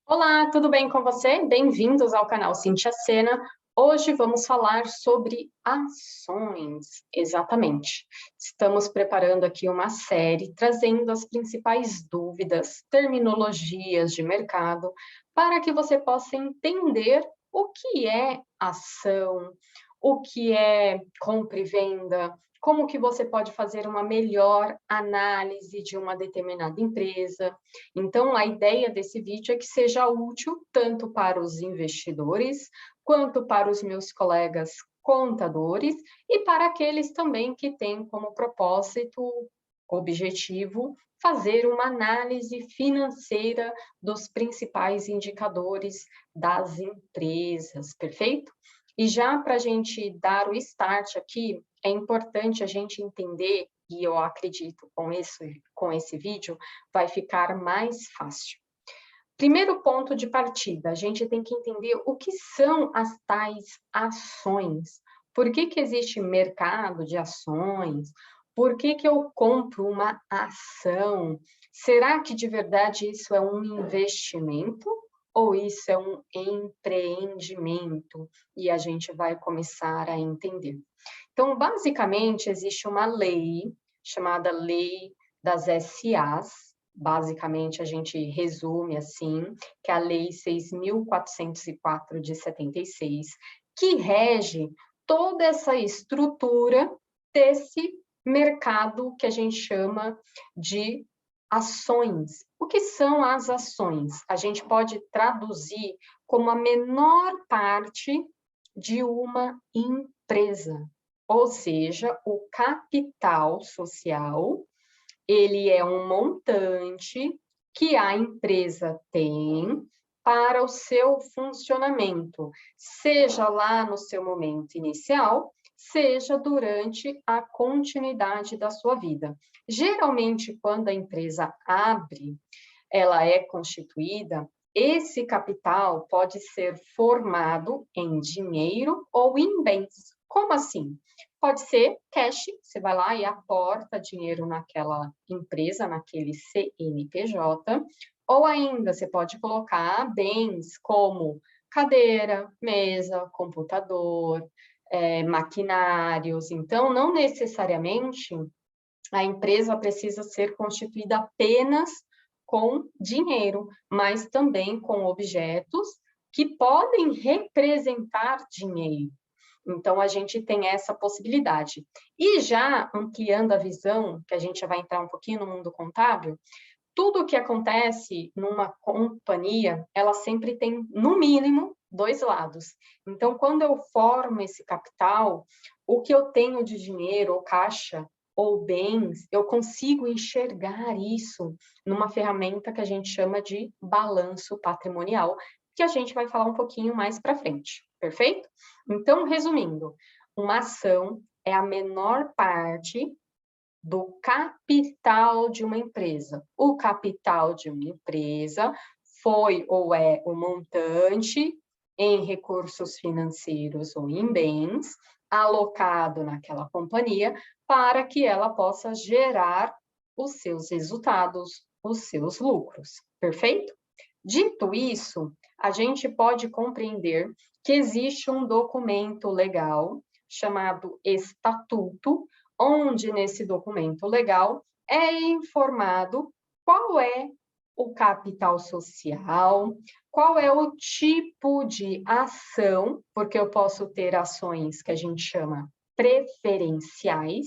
Olá, tudo bem com você? Bem-vindos ao canal Cintia Sena. Hoje vamos falar sobre ações, exatamente. Estamos preparando aqui uma série trazendo as principais dúvidas, terminologias de mercado, para que você possa entender o que é ação, o que é compra e venda, como que você pode fazer uma melhor análise de uma determinada empresa. Então, a ideia desse vídeo é que seja útil tanto para os investidores, quanto para os meus colegas contadores e para aqueles também que têm como propósito, objetivo, fazer uma análise financeira dos principais indicadores das empresas, perfeito? E já para a gente dar o start aqui, é importante a gente entender, e eu acredito com esse vídeo, vai ficar mais fácil. Primeiro ponto de partida, a gente tem que entender o que são as tais ações. Por que que existe mercado de ações? Por que que eu compro uma ação? Será que de verdade isso é um investimento ou isso é um empreendimento? E a gente vai começar a entender. Então, basicamente, existe uma lei chamada Lei das SAs. Basicamente, a gente resume assim, que é a Lei 6.404 de 76, que rege toda essa estrutura desse mercado que a gente chama de ações. O que são as ações? A gente pode traduzir como a menor parte de uma empresa, ou seja, o capital social, ele é um montante que a empresa tem para o seu funcionamento, seja lá no seu momento inicial, seja durante a continuidade da sua vida. Geralmente, quando a empresa abre, ela é constituída, esse capital pode ser formado em dinheiro ou em bens. Como assim? Pode ser cash, você vai lá e aporta dinheiro naquela empresa, naquele CNPJ, ou ainda você pode colocar bens como cadeira, mesa, computador, maquinários. Então, não necessariamente a empresa precisa ser constituída apenas com dinheiro, mas também com objetos que podem representar dinheiro. Então, a gente tem essa possibilidade. E já ampliando a visão, que a gente já vai entrar um pouquinho no mundo contábil, tudo o que acontece numa companhia, ela sempre tem, no mínimo, dois lados. Então, quando eu formo esse capital, o que eu tenho de dinheiro ou caixa, ou bens, eu consigo enxergar isso numa ferramenta que a gente chama de balanço patrimonial, que a gente vai falar um pouquinho mais para frente, perfeito? Então, resumindo, uma ação é a menor parte do capital de uma empresa. O capital de uma empresa foi ou é o montante em recursos financeiros ou em bens alocado naquela companhia para que ela possa gerar os seus resultados, os seus lucros. Perfeito? Dito isso, a gente pode compreender que existe um documento legal chamado estatuto, onde nesse documento legal é informado qual é o capital social, qual é o tipo de ação, porque eu posso ter ações que a gente chama preferenciais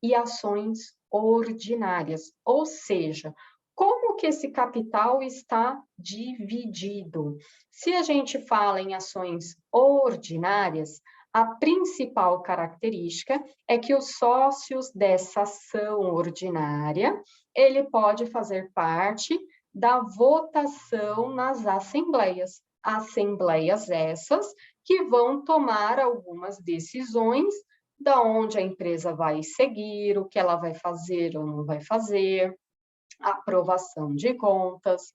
e ações ordinárias, ou seja, como que esse capital está dividido? Se a gente fala em ações ordinárias, a principal característica é que os sócios dessa ação ordinária, ele pode fazer parte da votação nas assembleias. Assembleias essas que vão tomar algumas decisões da onde a empresa vai seguir, o que ela vai fazer ou não vai fazer, aprovação de contas.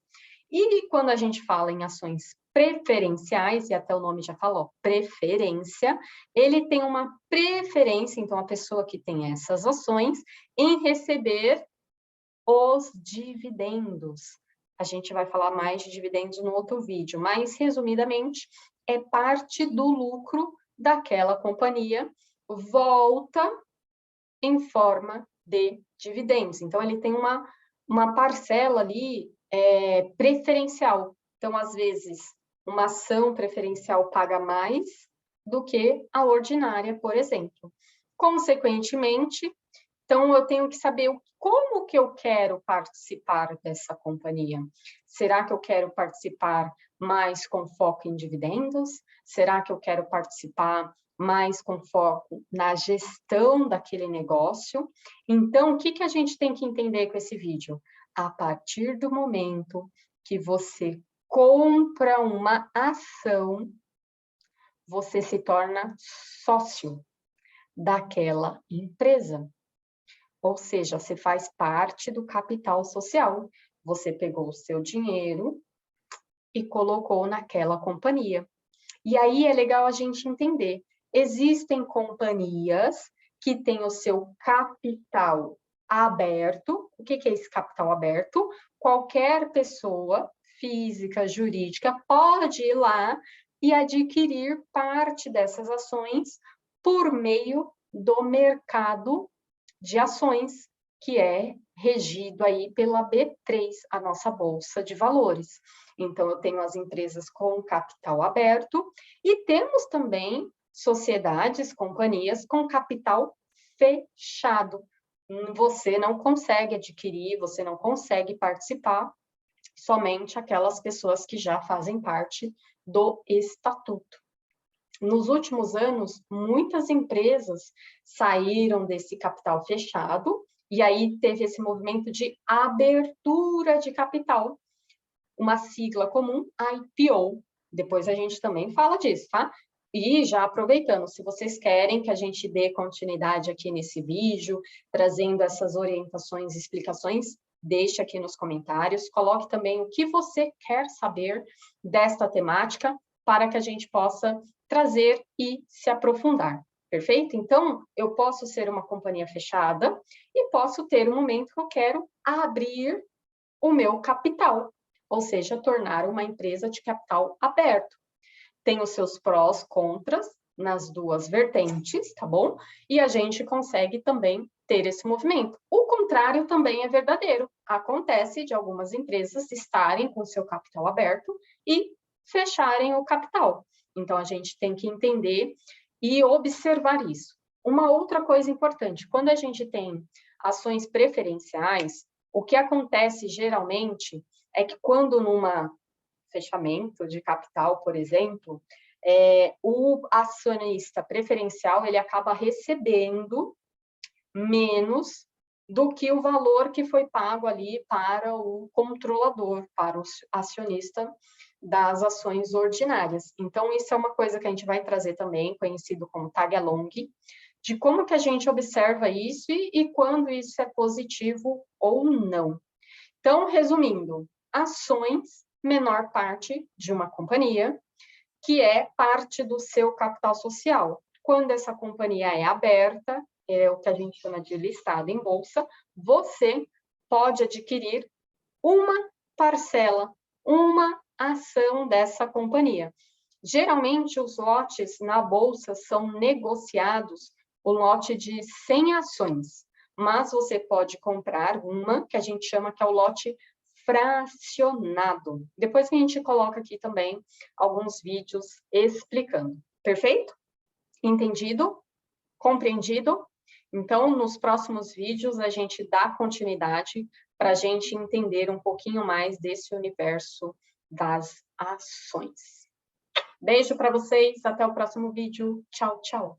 E quando a gente fala em ações preferenciais, e até o nome já falou, preferência, ele tem uma preferência, então a pessoa que tem essas ações, em receber os dividendos. A gente vai falar mais de dividendos no outro vídeo, mas, resumidamente, é parte do lucro daquela companhia, volta em forma de dividendos. Então, ele tem uma parcela ali preferencial. Então, às vezes, uma ação preferencial paga mais do que a ordinária, por exemplo. Consequentemente, então, eu tenho que saber como que eu quero participar dessa companhia. Será que eu quero participar mais com foco em dividendos? Será que eu quero participar mais com foco na gestão daquele negócio? Então, o que que a gente tem que entender com esse vídeo? A partir do momento que você compra uma ação, você se torna sócio daquela empresa. Ou seja, você faz parte do capital social. Você pegou o seu dinheiro e colocou naquela companhia. E aí é legal a gente entender. Existem companhias que têm o seu capital aberto. O que é esse capital aberto? Qualquer pessoa, física, jurídica, pode ir lá e adquirir parte dessas ações por meio do mercado de ações, que é regido aí pela B3, a nossa Bolsa de Valores. Então, eu tenho as empresas com capital aberto e temos também sociedades, companhias com capital fechado. Você não consegue adquirir, você não consegue participar, somente aquelas pessoas que já fazem parte do estatuto. Nos últimos anos, muitas empresas saíram desse capital fechado e aí teve esse movimento de abertura de capital, uma sigla comum, IPO. Depois a gente também fala disso, tá? E já aproveitando, se vocês querem que a gente dê continuidade aqui nesse vídeo, trazendo essas orientações e explicações, deixe aqui nos comentários, coloque também o que você quer saber desta temática para que a gente possa trazer e se aprofundar, perfeito? Então, eu posso ser uma companhia fechada e posso ter um momento que eu quero abrir o meu capital, ou seja, tornar uma empresa de capital aberto. Tem os seus prós, contras, nas duas vertentes, tá bom? E a gente consegue também ter esse movimento. O contrário também é verdadeiro. Acontece de algumas empresas estarem com seu capital aberto e fecharem o capital. Então, a gente tem que entender e observar isso. Uma outra coisa importante, quando a gente tem ações preferenciais, o que acontece geralmente é que quando numa fechamento de capital, por exemplo, o acionista preferencial ele acaba recebendo menos do que o valor que foi pago ali para o controlador, para o acionista das ações ordinárias. Então, isso é uma coisa que a gente vai trazer também, conhecido como tag along, de como que a gente observa isso e quando isso é positivo ou não. Então, resumindo, ações, menor parte de uma companhia, que é parte do seu capital social. Quando essa companhia é aberta, é o que a gente chama de listada em bolsa, você pode adquirir uma parcela, uma ação dessa companhia. Geralmente, os lotes na bolsa são negociados, o lote de 100 ações, mas você pode comprar uma, que a gente chama que é o lote fracionado. Depois a gente coloca aqui também alguns vídeos explicando. Perfeito? Entendido? Compreendido? Então, nos próximos vídeos, a gente dá continuidade para a gente entender um pouquinho mais desse universo das ações. Beijo para vocês, até o próximo vídeo. Tchau, tchau.